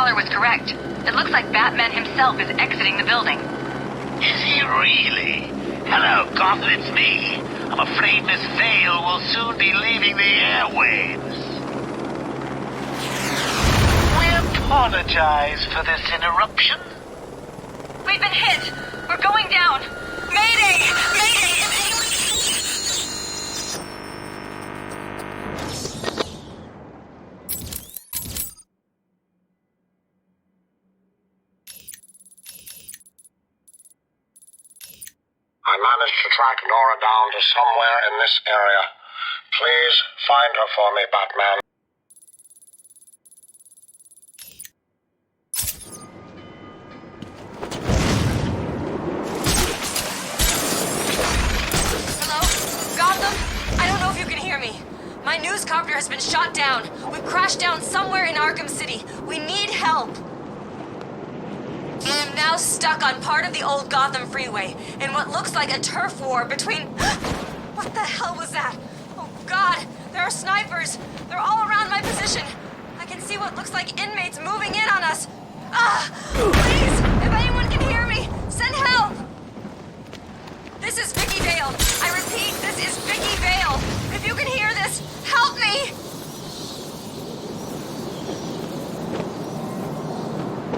caller was correct. It looks like Batman himself is exiting the building. Is he really? Hello, Gotham, it's me. I'm afraid Miss Vale will soon be leaving the airwaves. We apologize for this interruption. We've been hit! We're going down! Mayday! Mayday! Is anyone... I managed to track Nora down to somewhere in this area. Please find her for me, Batman. Hello? Gotham? I don't know if you can hear me. My news copter has been shot down. We've crashed down somewhere in Arkham City. We need help. I am now stuck on part of the old Gotham freeway in what looks like a turf war between... What the hell was that? Oh God, there are snipers. They're all around my position. I can see what looks like inmates moving in on us. Please, if anyone can hear me, send help. This is Vicky Vale. I repeat, this is Vicky Vale. If you can hear this, help me.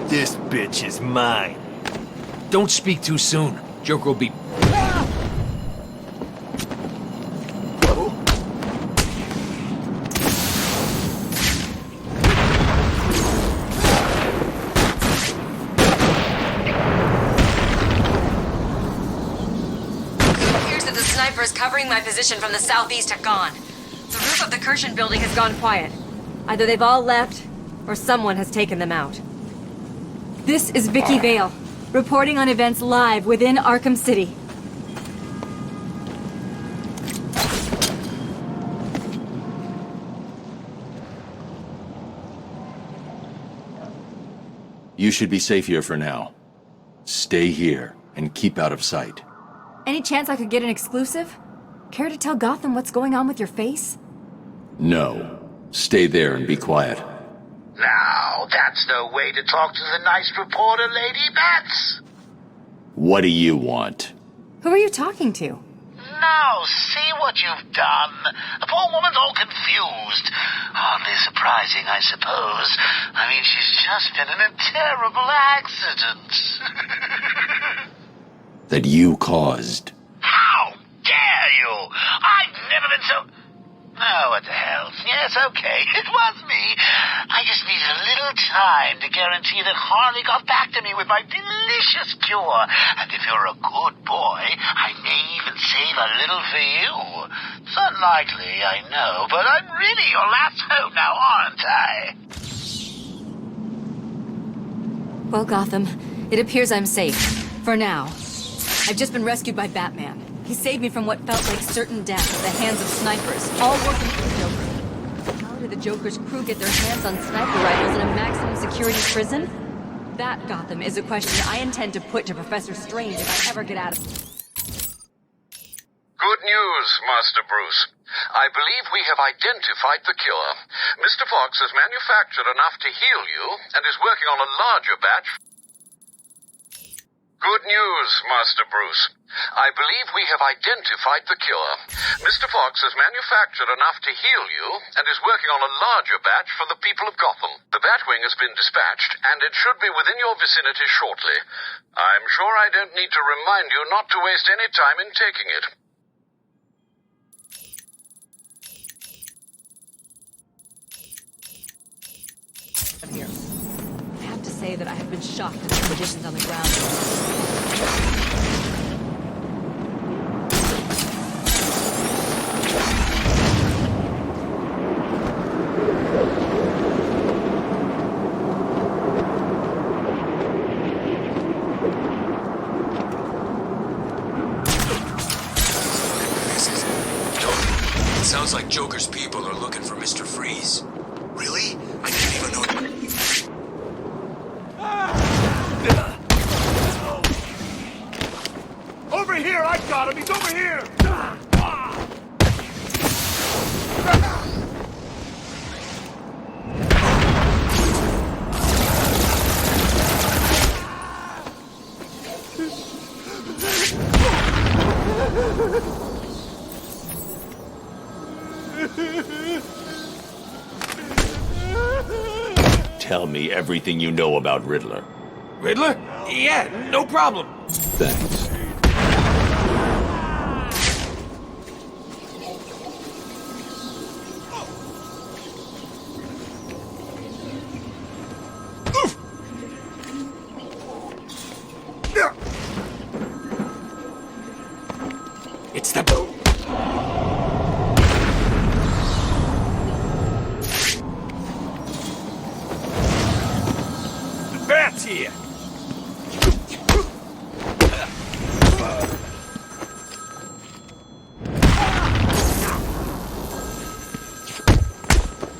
This bitch is mine. Don't speak too soon. Joker will be... Snipers covering my position from the southeast have gone. The roof of the Kirshen building has gone quiet. Either they've all left, or someone has taken them out. This is Vicky Vale, reporting on events live within Arkham City. You should be safe here for now. Stay here and keep out of sight. Any chance I could get an exclusive? Care to tell Gotham what's going on with your face? No. Stay there and be quiet. Now, that's no way to talk to the nice reporter, Lady Bats. What do you want? Who are you talking to? Now, see what you've done. The poor woman's all confused. Hardly surprising, I suppose. I mean, she's just been in a terrible accident. That you caused. How dare you? I've never been so... Oh, what the hell. Yes, okay, it was me. I just needed a little time to guarantee that Harley got back to me with my delicious cure. And if you're a good boy, I may even save a little for you. It's unlikely, I know, but I'm really your last hope now, aren't I? Well, Gotham, it appears I'm safe. For now. I've just been rescued by Batman. He saved me from what felt like certain death at the hands of snipers, all working for the Joker. How did the Joker's crew get their hands on sniper rifles in a maximum security prison? That, Gotham, is a question I intend to put to Professor Strange if I ever get out of... Good news, Master Bruce. I believe we have identified the killer. Mr. Fox has manufactured enough to heal you and is working on a larger batch. Good news, Master Bruce. I believe we have identified the killer. Mr. Fox has manufactured enough to heal you and is working on a larger batch for the people of Gotham. The Batwing has been dispatched, and it should be within your vicinity shortly. I'm sure I don't need to remind you not to waste any time in taking it. Here. I have to say that I have been shocked at the conditions on the ground. It sounds like Joker's people are looking for Mr. Freeze. Really? I didn't even know... Over here! I got him! He's over here! tell me everything you know about Riddler? Riddler? Yeah, no problem. Thanks. It's the... The bat's here!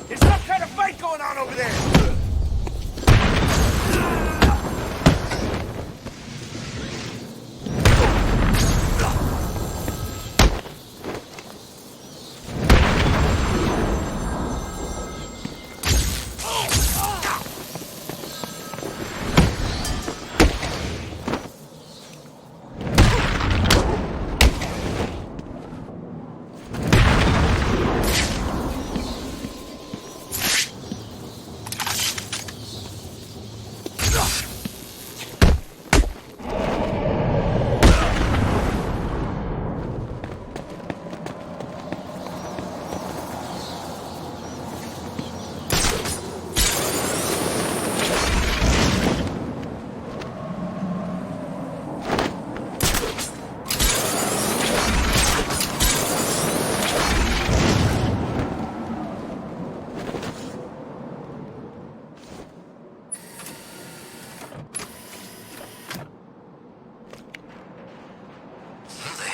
There's some kind of fight going on over there!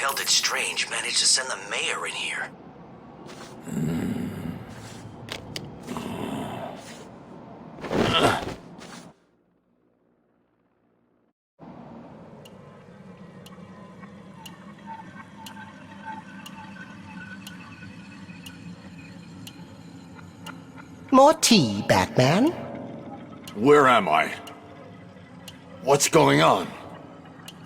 How did Strange manage to send the mayor in here? More tea, Batman? Where am I? What's going on?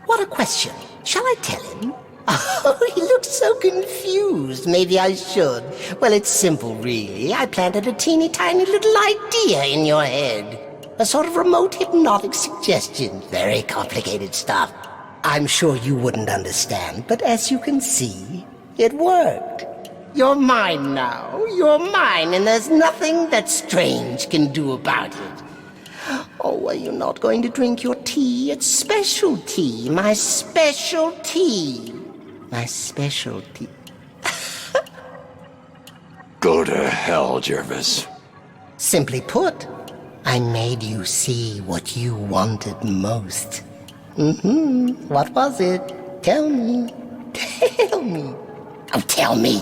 What a question. Shall I tell him? Oh, he looks so confused. Maybe I should. Well, it's simple, really. I planted a teeny tiny little idea in your head. A sort of remote hypnotic suggestion. Very complicated stuff. I'm sure you wouldn't understand, but as you can see, it worked. You're mine now. You're mine, and there's nothing that Strange can do about it. Oh, are you not going to drink your tea? It's special tea. My special tea. My specialty. Go to hell, Jervis. Simply put, I made you see what you wanted most. What was it? Tell me. Tell me. Oh, tell me.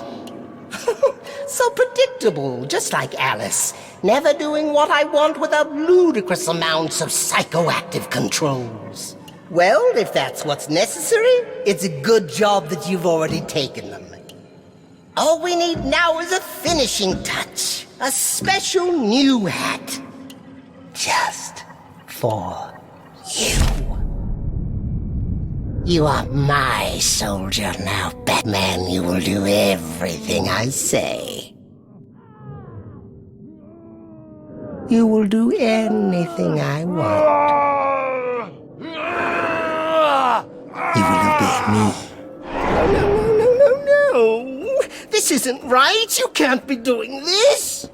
So predictable, just like Alice. Never doing what I want without ludicrous amounts of psychoactive controls. Well, if that's what's necessary, it's a good job that you've already taken them. All we need now is a finishing touch. A special new hat. Just for you. You are my soldier now, Batman. You will do everything I say. You will do anything I want. You will obey me. No. This isn't right. You can't be doing this.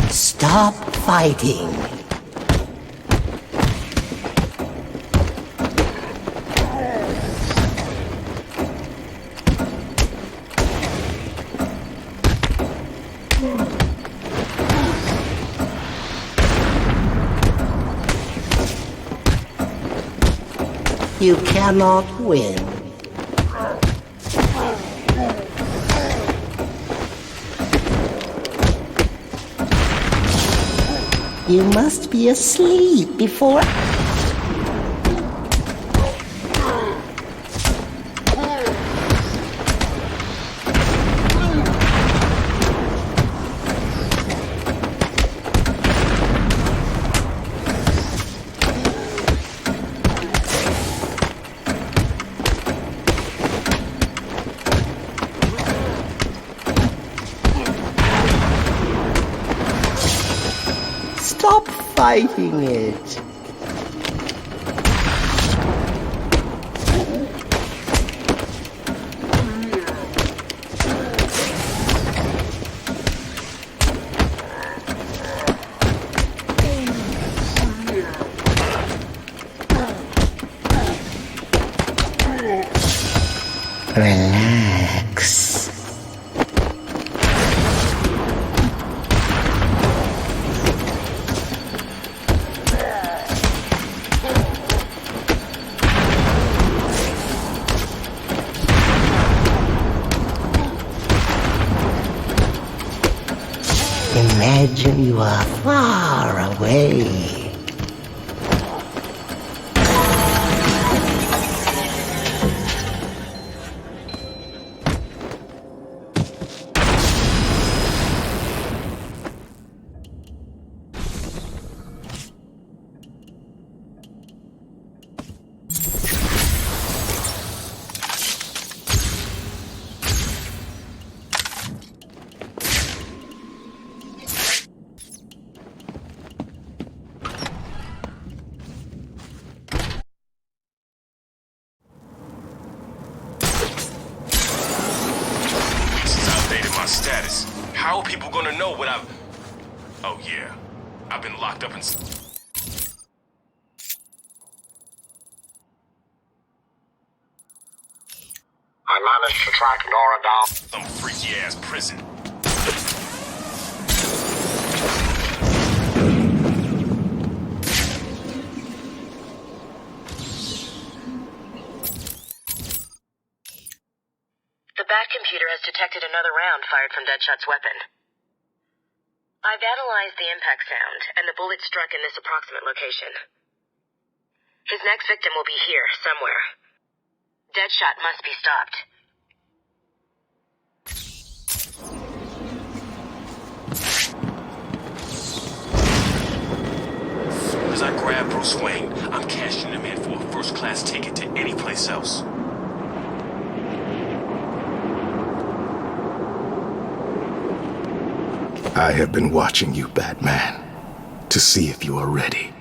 Stop fighting. You cannot win. You must be asleep before... stop fighting it. Relax. Imagine you are far away. Status. How are people gonna know what I've... Oh yeah, I've been locked up in... I managed to track Nora down. Some freaky-ass prison. The Bat computer has detected another round fired from Deadshot's weapon. I've analyzed the impact sound, and the bullet struck in this approximate location. His next victim will be here, somewhere. Deadshot must be stopped. As I grab Bruce Wayne, I'm cashing him in for a first-class ticket to any place else. I have been watching you, Batman, to see if you are ready.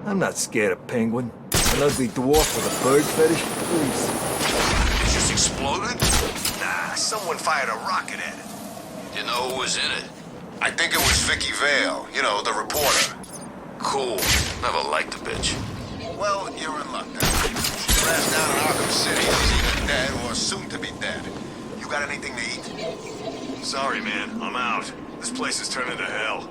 I'm not scared of Penguin. An ugly dwarf with a bird fetish? Please. It just exploded? Nah, someone fired a rocket at it. You know who was in it? I think it was Vicky Vale, you know, the reporter. Cool. Never liked the bitch. Well, you're in luck then. She crashed down in Arkham City. She's either dead or soon to be dead. You got anything to eat? Sorry, man. I'm out. This place is turning to hell.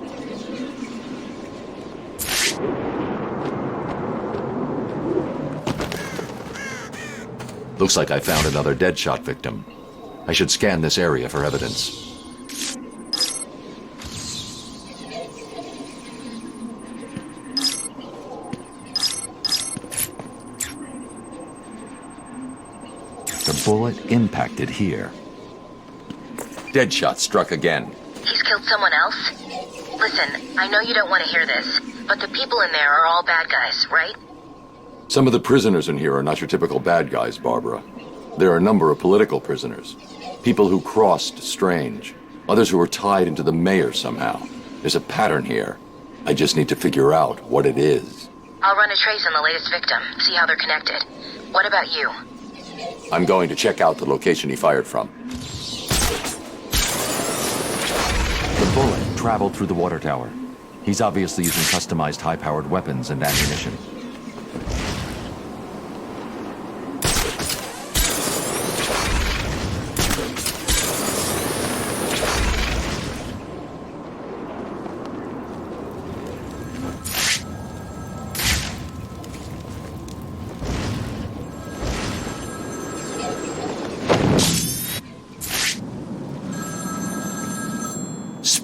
Looks like I found another Deadshot victim. I should scan this area for evidence. The bullet impacted here. Deadshot struck again. He's killed someone else? Listen, I know you don't want to hear this, but the people in there are all bad guys, right? Some of the prisoners in here are not your typical bad guys, Barbara. There are a number of political prisoners. People who crossed Strange. Others who were tied into the mayor somehow. There's a pattern here. I just need to figure out what it is. I'll run a trace on the latest victim, see how they're connected. What about you? I'm going to check out the location he fired from. The bullet traveled through the water tower. He's obviously using customized high-powered weapons and ammunition.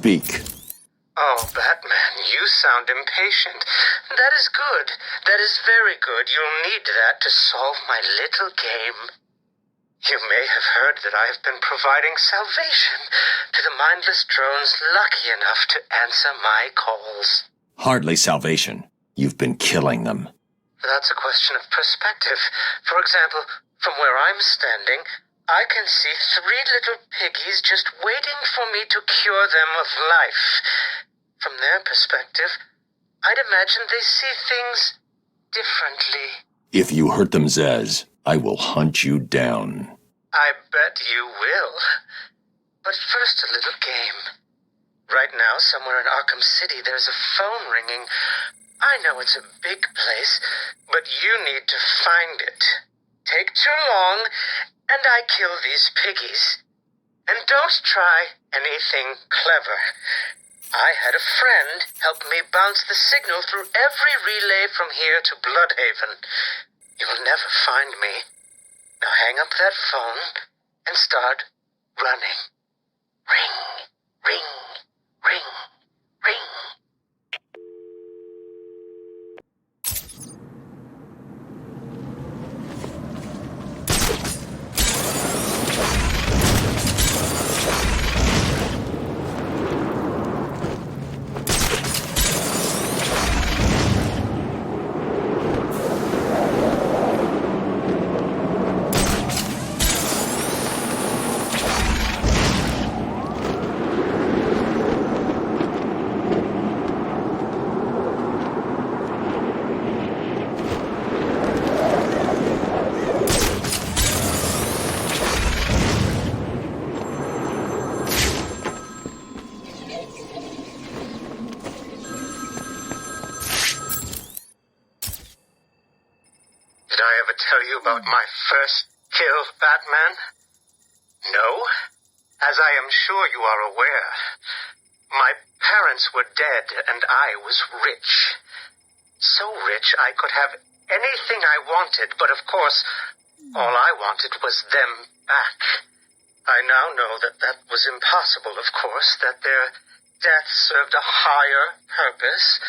Speak. Oh, Batman, you sound impatient. That is good. That is very good. You'll need that to solve my little game. You may have heard that I have been providing salvation to the mindless drones lucky enough to answer my calls. Hardly salvation. You've been killing them. That's a question of perspective. For example, from where I'm standing, I can see 3 little piggies just waiting for me to cure them of life. From their perspective, I'd imagine they see things differently. If you hurt them, Zez, I will hunt you down. I bet you will. But first, a little game. Right now, somewhere in Arkham City, there's a phone ringing. I know it's a big place, but you need to find it. Take too long, and I kill these piggies. And don't try anything clever. I had a friend help me bounce the signal through every relay from here to Bloodhaven. You'll never find me. Now hang up that phone and start running. Ring, ring, ring, ring. Did I ever tell you about my first kill, Batman? No? As I am sure you are aware, my parents were dead and I was rich. So rich I could have anything I wanted, but of course, all I wanted was them back. I now know that that was impossible, of course, that their death served a higher purpose.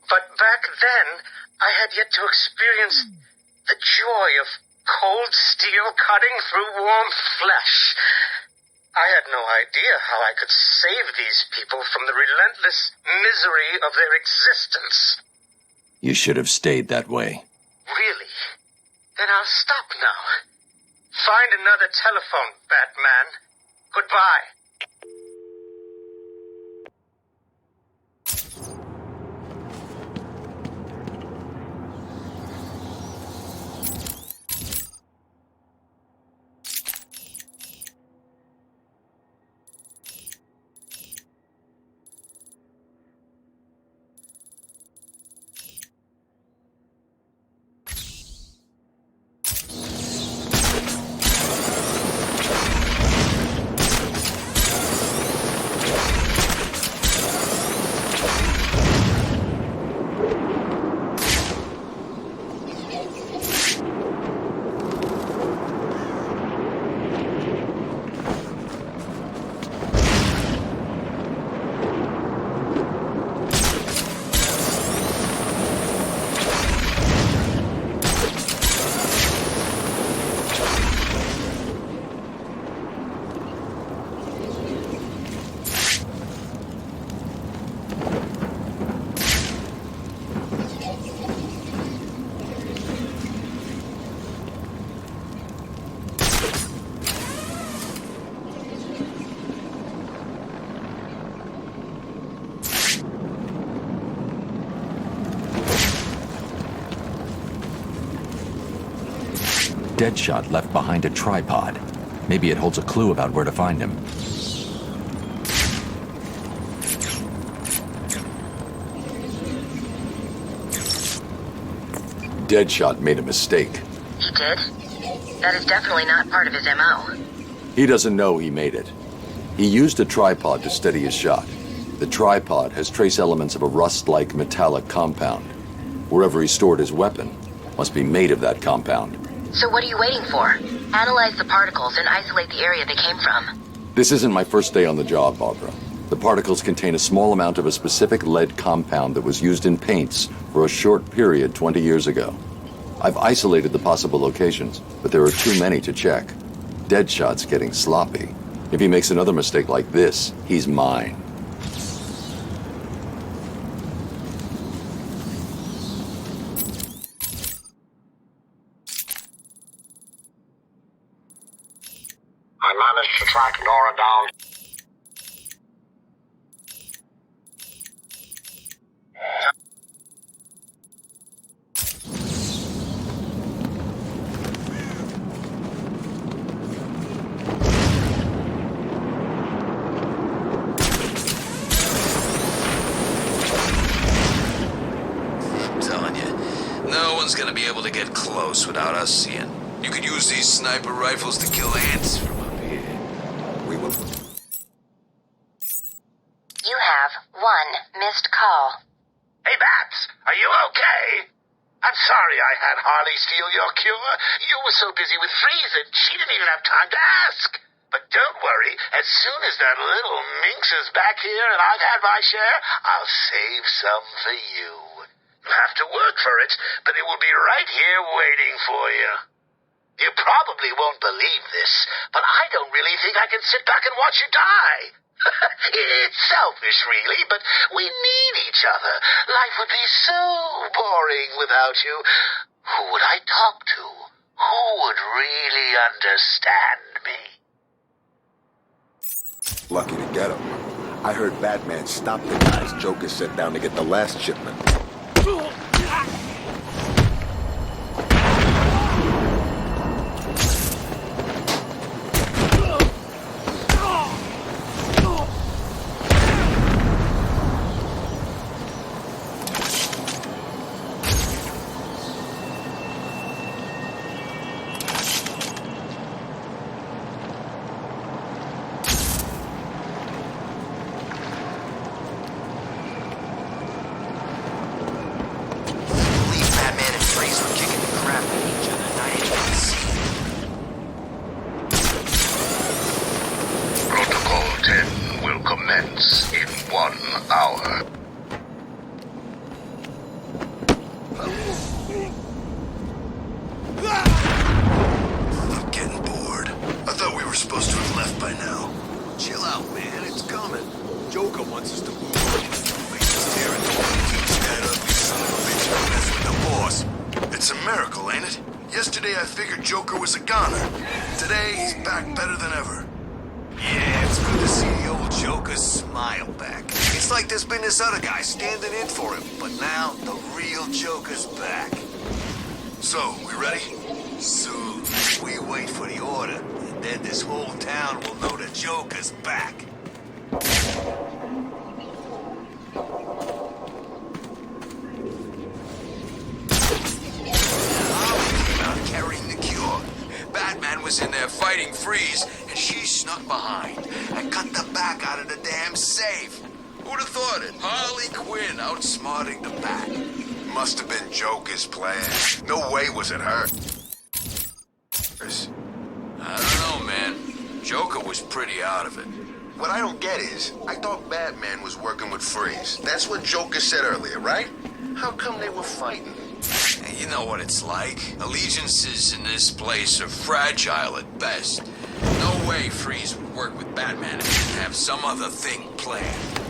But back then, I had yet to experience the joy of cold steel cutting through warm flesh. I had no idea how I could save these people from the relentless misery of their existence. You should have stayed that way. Really? Then I'll stop now. Find another telephone, Batman. Goodbye. Deadshot left behind a tripod. Maybe it holds a clue about where to find him. Deadshot made a mistake. He did? That is definitely not part of his MO. He doesn't know he made it. He used a tripod to steady his shot. The tripod has trace elements of a rust-like metallic compound. Wherever he stored his weapon must be made of that compound. So what are you waiting for? Analyze the particles and isolate the area they came from. This isn't my first day on the job, Barbara. The particles contain a small amount of a specific lead compound that was used in paints for a short period 20 years ago. I've isolated the possible locations, but there are too many to check. Deadshot's getting sloppy. If he makes another mistake like this, he's mine. I managed to track Nora down. I'm telling you, no one's gonna be able to get close without us seeing. You could use these sniper rifles to kill ants from up here. We will. You have one missed call. Hey, Bats, are you okay? I'm sorry I had Harley steal your cure. You were so busy with Freeze that she didn't even have time to ask. But don't worry, as soon as that little minx is back here and I've had my share, I'll save some for you. You'll have to work for it, but it will be right here waiting for you. You probably won't believe this, but I don't really think I can sit back and watch you die. It's selfish, really, but we need each other. Life would be so boring without you. Who would I talk to? Who would really understand me? Lucky to get him. I heard Batman stop the guys Joker sent down to get the last shipment. Commence in 1 hour. I'm getting bored. I thought we were supposed to have left by now. Chill out, man. It's coming. Joker wants us to move on. Makes us territory. Keeps that ugly son of a bitch who mess with the boss. It's a miracle, ain't it? Yesterday I figured Joker was a goner. Today he's back better than ever. Yeah, it's good to see the old Joker's smile back. It's like there's been this other guy standing in for him, but now the real Joker's back. So, we ready? Soon. We wait for the order, and then this whole town will know the Joker's back. Harley came out carrying the cure. Batman was in there fighting Freeze, and she snuck behind and cut the back out of the damn safe. Who'd have thought it? Harley Quinn outsmarting the Bat. Must have been Joker's plan. No way was it her. I don't know, man. Joker was pretty out of it. What I don't get is, I thought Batman was working with Freeze. That's what Joker said earlier, right? How come they were fighting? You know what it's like. Allegiances in this place are fragile at best. No way Freeze would work with Batman if he didn't have some other thing planned.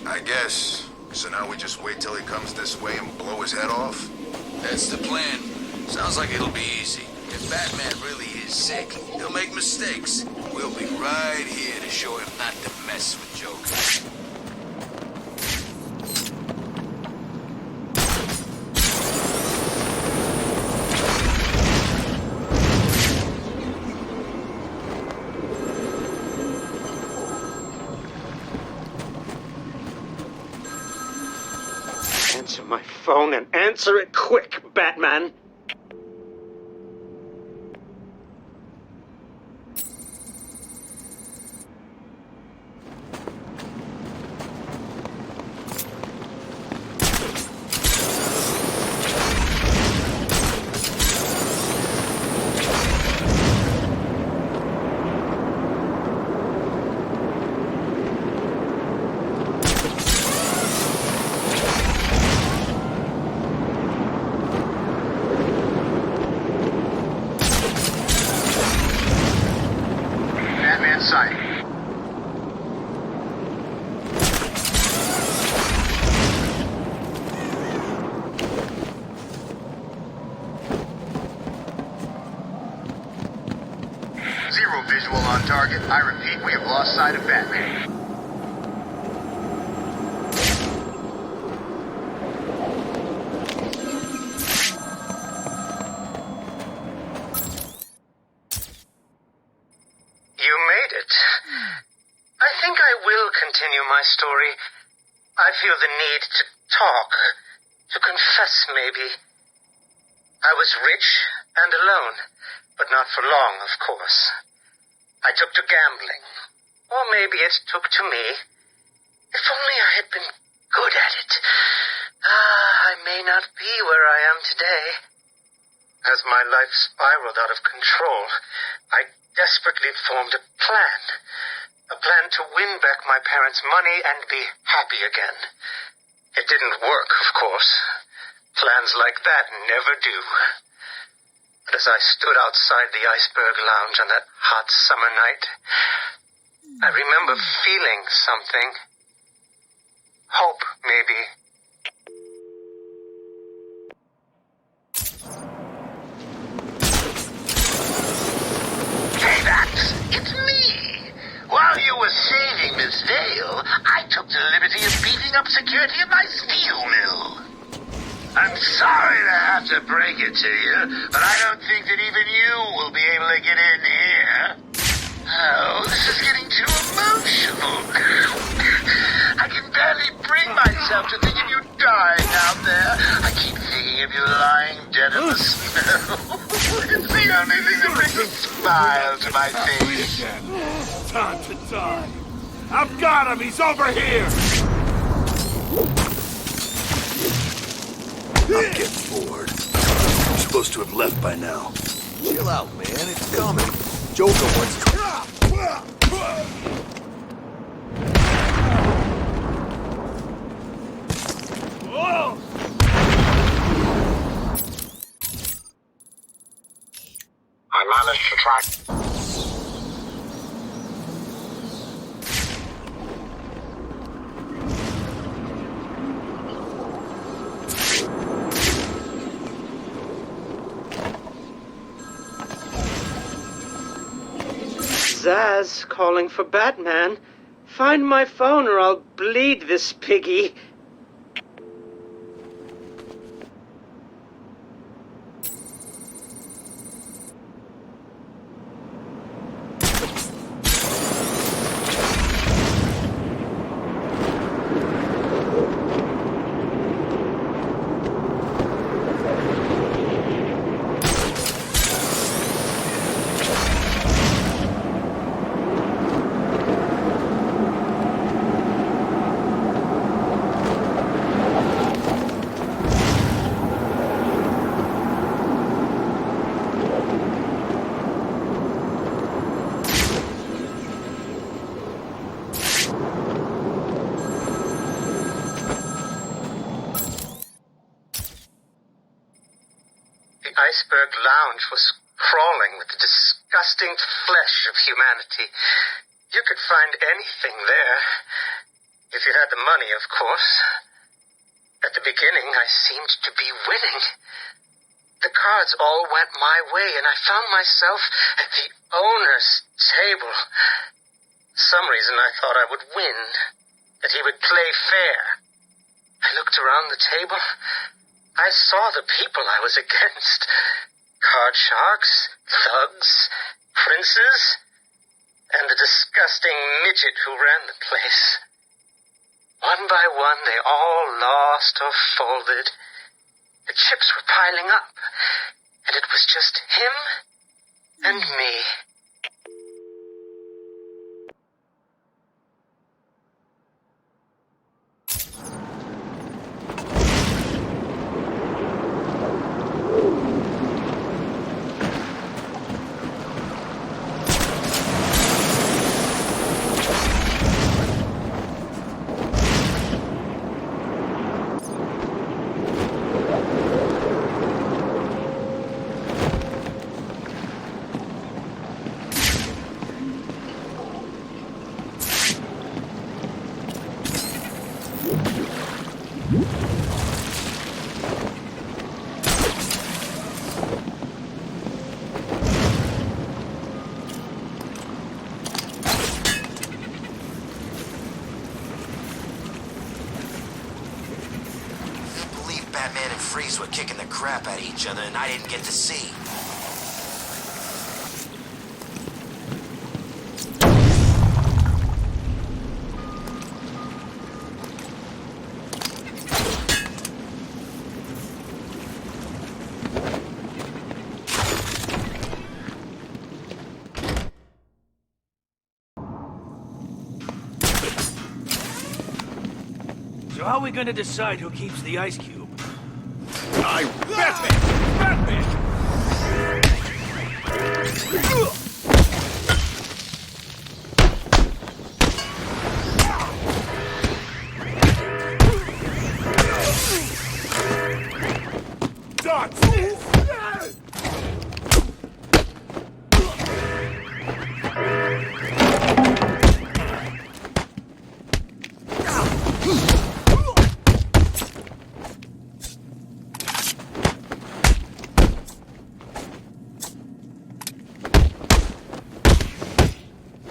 I guess. So now we just wait till he comes this way and blow his head off? That's the plan. Sounds like it'll be easy. If Batman really is sick, he'll make mistakes. We'll be right here to show him not to mess with Joker. Answer my phone and answer it quick, Batman. visual on target. I repeat, we have lost sight of Batman. You made it. I think I will continue my story. I feel the need to talk, to confess maybe. I was rich and alone, but not for long, of course. I took to gambling, or maybe it took to me. If only I had been good at it. I may not be where I am today. As my life spiraled out of control, I desperately formed a plan. A plan to win back my parents' money and be happy again. It didn't work, of course. Plans like that never do. But as I stood outside the Iceberg Lounge on that hot summer night, I remember feeling something. Hope, maybe. Hey, Max, it's me. While you were saving Miss Vale, I took the liberty of beefing up security at my steel mill. I'm sorry to have to break it to you, but I don't think that even you will be able to get in here. Oh, this is getting too emotional. I can barely bring myself to think of you dying out there. I keep thinking of you lying dead in the snow. It's the only thing that brings a smile to my face. Time to die. I've got him. He's over here. I'm getting bored. We're supposed to have left by now. Chill out, man. It's coming. Joker wants to... I managed to track... Zaz calling for Batman. Find my phone or I'll bleed this piggy. The Iceberg Lounge was crawling with the disgusting flesh of humanity. You could find anything there. If you had the money, of course. At the beginning, I seemed to be winning. The cards all went my way, and I found myself at the owner's table. For some reason, I thought I would win, that he would play fair. I looked around the table. I saw the people I was against. Card sharks, thugs, princes, and the disgusting midget who ran the place. One by one, they all lost or folded. The chips were piling up, and it was just him and me. Freeze were kicking the crap out of each other and I didn't get to see. So how are we gonna decide who keeps the ice cube? Batman!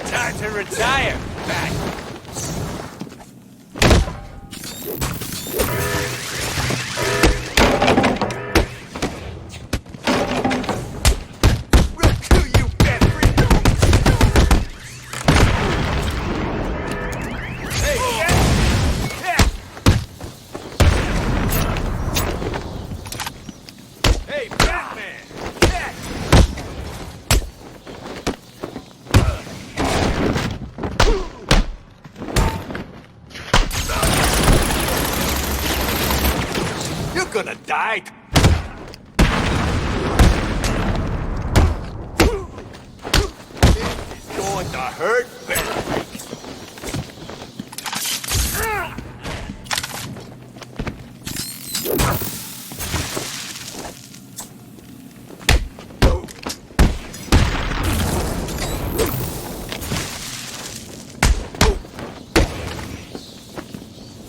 Time to retire, Bat. Hey, Batman! You're gonna die. It's going to hurt bad.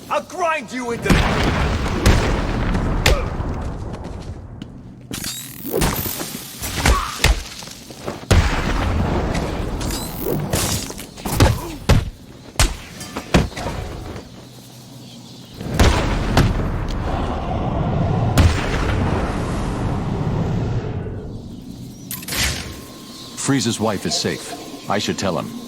I'll grind you into Freeze's wife is safe. I should tell him.